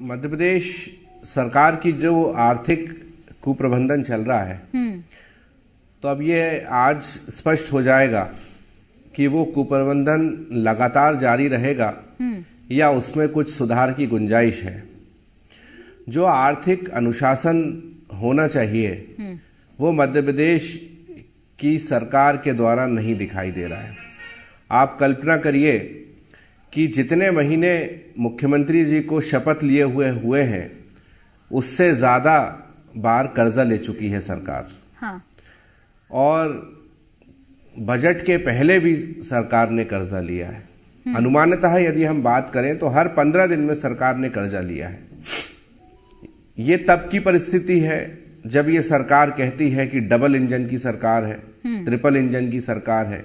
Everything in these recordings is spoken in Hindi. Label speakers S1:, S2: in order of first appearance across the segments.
S1: मध्य प्रदेश सरकार की जो आर्थिक कुप्रबंधन चल रहा है, तो अब ये आज स्पष्ट हो जाएगा कि वो कुप्रबंधन लगातार जारी रहेगा या उसमें कुछ सुधार की गुंजाइश है। जो आर्थिक अनुशासन होना चाहिए वो मध्य प्रदेश की सरकार के द्वारा नहीं दिखाई दे रहा है। आप कल्पना करिए कि जितने महीने मुख्यमंत्री जी को शपथ लिए हुए हैं उससे ज्यादा बार कर्जा ले चुकी है सरकार।
S2: हाँ।
S1: और बजट के पहले भी सरकार ने कर्जा लिया है। अनुमानतः यदि हम बात करें तो हर 15 दिन में सरकार ने कर्जा लिया है। ये तब की परिस्थिति है जब ये सरकार कहती है कि डबल इंजन की सरकार है, ट्रिपल इंजन की सरकार है।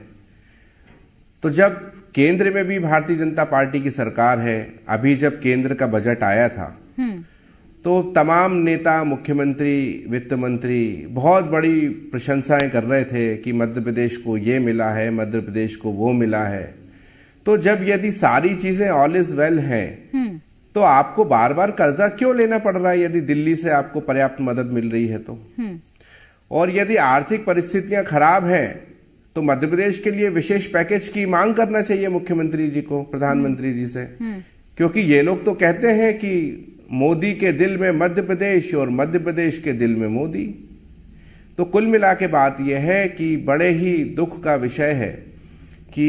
S1: तो जब केंद्र में भी भारतीय जनता पार्टी की सरकार है, अभी जब केंद्र का बजट आया था तो तमाम नेता, मुख्यमंत्री, वित्त मंत्री बहुत बड़ी प्रशंसाएं कर रहे थे कि मध्य प्रदेश को ये मिला है, मध्य प्रदेश को वो मिला है। तो जब यदि सारी चीजें ऑल इज वेल हैं तो आपको बार बार कर्जा क्यों लेना पड़ रहा है यदि दिल्ली से आपको पर्याप्त मदद मिल रही है तो? और यदि आर्थिक परिस्थितियां खराब हैं तो मध्य प्रदेश के लिए विशेष पैकेज की मांग करना चाहिए मुख्यमंत्री जी को, प्रधानमंत्री जी से। क्योंकि ये लोग तो कहते हैं कि मोदी के दिल में मध्य प्रदेश और मध्य प्रदेश के दिल में मोदी। तो कुल मिला के बात यह है कि बड़े ही दुख का विषय है कि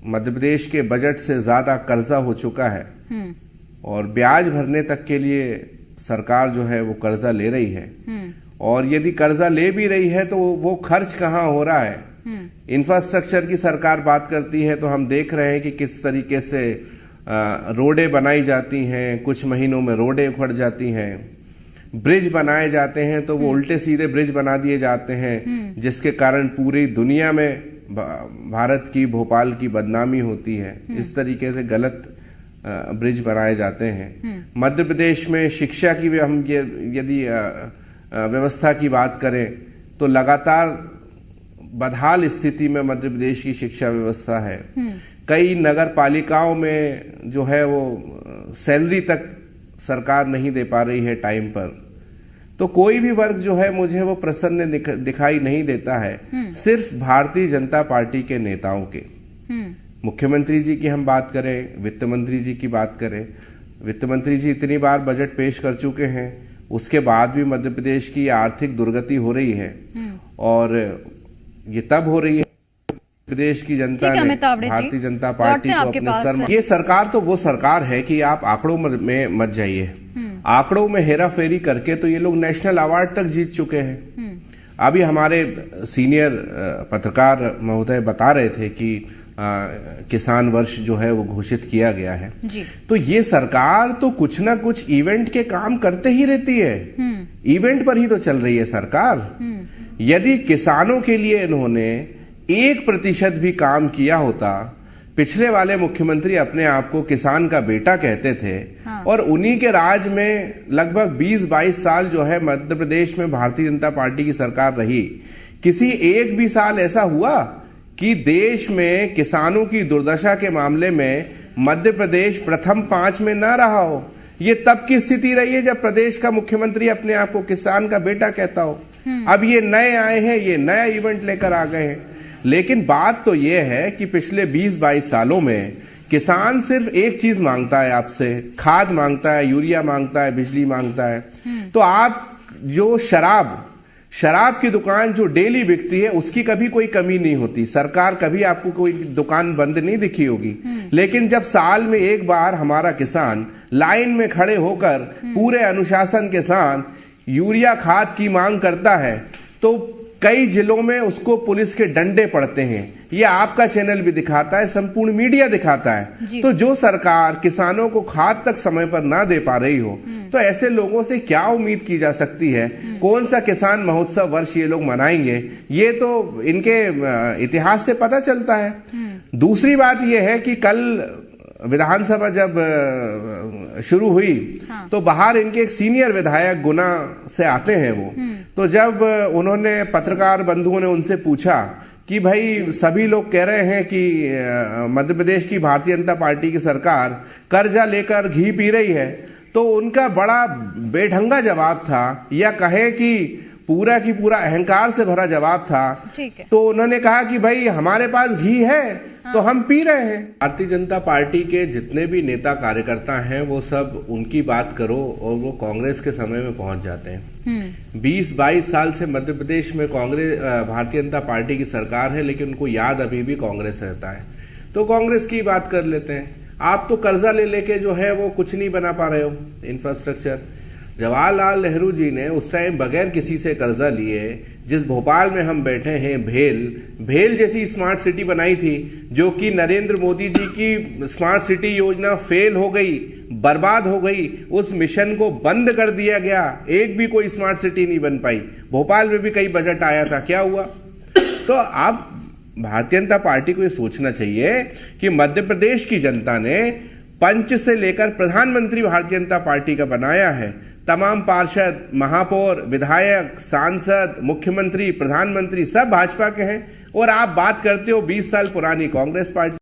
S1: मध्य प्रदेश के बजट से ज्यादा कर्जा हो चुका है और ब्याज भरने तक के लिए सरकार जो है वो कर्जा ले रही है। और यदि कर्जा ले भी रही है तो वो खर्च कहाँ हो रहा है? इंफ्रास्ट्रक्चर की सरकार बात करती है तो हम देख रहे हैं कि किस तरीके से रोडें बनाई जाती हैं, कुछ महीनों में रोडें उखड़ जाती हैं। ब्रिज बनाए जाते हैं तो वो उल्टे सीधे ब्रिज बना दिए जाते हैं, जिसके कारण पूरी दुनिया में भारत की, भोपाल की बदनामी होती है। इस तरीके से गलत ब्रिज बनाए जाते हैं। मध्य प्रदेश में शिक्षा की भी हम यदि व्यवस्था की बात करें तो लगातार बदहाल स्थिति में मध्य प्रदेश की शिक्षा व्यवस्था है। कई नगर पालिकाओं में जो है वो सैलरी तक सरकार नहीं दे पा रही है टाइम पर। तो कोई भी वर्ग जो है मुझे वो प्रसन्न दिखाई नहीं देता है, सिर्फ भारतीय जनता पार्टी के नेताओं के। मुख्यमंत्री जी की हम बात करें, वित्त मंत्री जी की बात करें, वित्त मंत्री जी इतनी बार बजट पेश कर चुके हैं, उसके बाद भी मध्य प्रदेश की आर्थिक दुर्गति हो रही है। और ये तब हो रही है प्रदेश की जनता ने भारतीय जनता पार्टी को अपने सर। ये सरकार तो वो सरकार है कि आप आंकड़ों में मत जाइए। आंकड़ों में हेरा फेरी करके तो ये लोग नेशनल अवार्ड तक जीत चुके हैं। अभी हमारे सीनियर पत्रकार महोदय बता रहे थे कि किसान वर्ष जो है वो घोषित किया गया है जी। तो ये सरकार तो कुछ ना कुछ इवेंट के काम करते ही रहती है। इवेंट पर ही तो चल रही है सरकार। यदि किसानों के लिए इन्होंने 1% भी काम किया होता, पिछले वाले मुख्यमंत्री अपने आप को किसान का बेटा कहते थे। हाँ। और उन्हीं के राज में लगभग 20-22 साल जो है मध्य प्रदेश में भारतीय जनता पार्टी की सरकार रही। किसी एक भी साल ऐसा हुआ कि देश में किसानों की दुर्दशा के मामले में मध्य प्रदेश प्रथम 5 में ना रहा हो? ये तब की स्थिति रही है जब प्रदेश का मुख्यमंत्री अपने आप को किसान का बेटा कहता हो। अब ये नए आए हैं, ये नया इवेंट लेकर आ गए हैं। लेकिन बात तो ये है कि पिछले 20-22 सालों में किसान सिर्फ एक चीज मांगता है आपसे, खाद मांगता है, यूरिया मांगता है, बिजली मांगता है। तो आप जो शराब की दुकान जो डेली बिकती है उसकी कभी कोई कमी नहीं होती। सरकार कभी आपको कोई दुकान बंद नहीं दिखी होगी। लेकिन जब साल में एक बार हमारा किसान लाइन में खड़े होकर पूरे अनुशासन के साथ यूरिया खाद की मांग करता है तो कई जिलों में उसको पुलिस के डंडे पड़ते हैं। ये आपका चैनल भी दिखाता है, संपूर्ण मीडिया दिखाता है। तो जो सरकार किसानों को खाद तक समय पर ना दे पा रही हो तो ऐसे लोगों से क्या उम्मीद की जा सकती है? कौन सा किसान महोत्सव वर्ष ये लोग मनाएंगे? ये तो इनके इतिहास से पता चलता है। दूसरी बात यह है कि कल विधानसभा जब शुरू हुई तो बाहर इनके एक सीनियर विधायक गुना से आते हैं वो। तो जब उन्होंने, पत्रकार बंधुओं ने उनसे पूछा कि भाई सभी लोग कह रहे हैं कि मध्य प्रदेश की भारतीय जनता पार्टी की सरकार कर्जा लेकर घी पी रही है, तो उनका बड़ा बेढंगा जवाब था, या कहे कि पूरा की पूरा अहंकार से भरा जवाब था।
S2: ठीक है।
S1: तो उन्होंने कहा कि भाई हमारे पास घी है तो हम पी रहे हैं। भारतीय जनता पार्टी के जितने भी नेता कार्यकर्ता हैं वो सब उनकी बात करो और वो कांग्रेस के समय में पहुंच जाते हैं। 20-22 साल से मध्य प्रदेश में कांग्रेस भारतीय जनता पार्टी की सरकार है, लेकिन उनको याद अभी भी कांग्रेस रहता है, तो कांग्रेस की बात कर लेते हैं। आप तो कर्जा ले लेके जो है वो कुछ नहीं बना पा रहे हो इंफ्रास्ट्रक्चर। जवाहरलाल नेहरू जी ने उस टाइम बगैर किसी से कर्जा लिए जिस भोपाल में हम बैठे हैं भेल जैसी स्मार्ट सिटी बनाई थी, जो कि नरेंद्र मोदी जी की स्मार्ट सिटी योजना फेल हो गई, बर्बाद हो गई। उस मिशन को बंद कर दिया गया, एक भी कोई स्मार्ट सिटी नहीं बन पाई। भोपाल में भी कई बजट आया था, क्या हुआ? तो आप भारतीय जनता पार्टी को ये सोचना चाहिए कि मध्य प्रदेश की जनता ने पंच से लेकर प्रधानमंत्री भारतीय जनता पार्टी का बनाया है। तमाम पार्षद, महापौर, विधायक, सांसद, मुख्यमंत्री, प्रधानमंत्री सब भाजपा के हैं, और आप बात करते हो 20 साल पुरानी कांग्रेस पार्टी।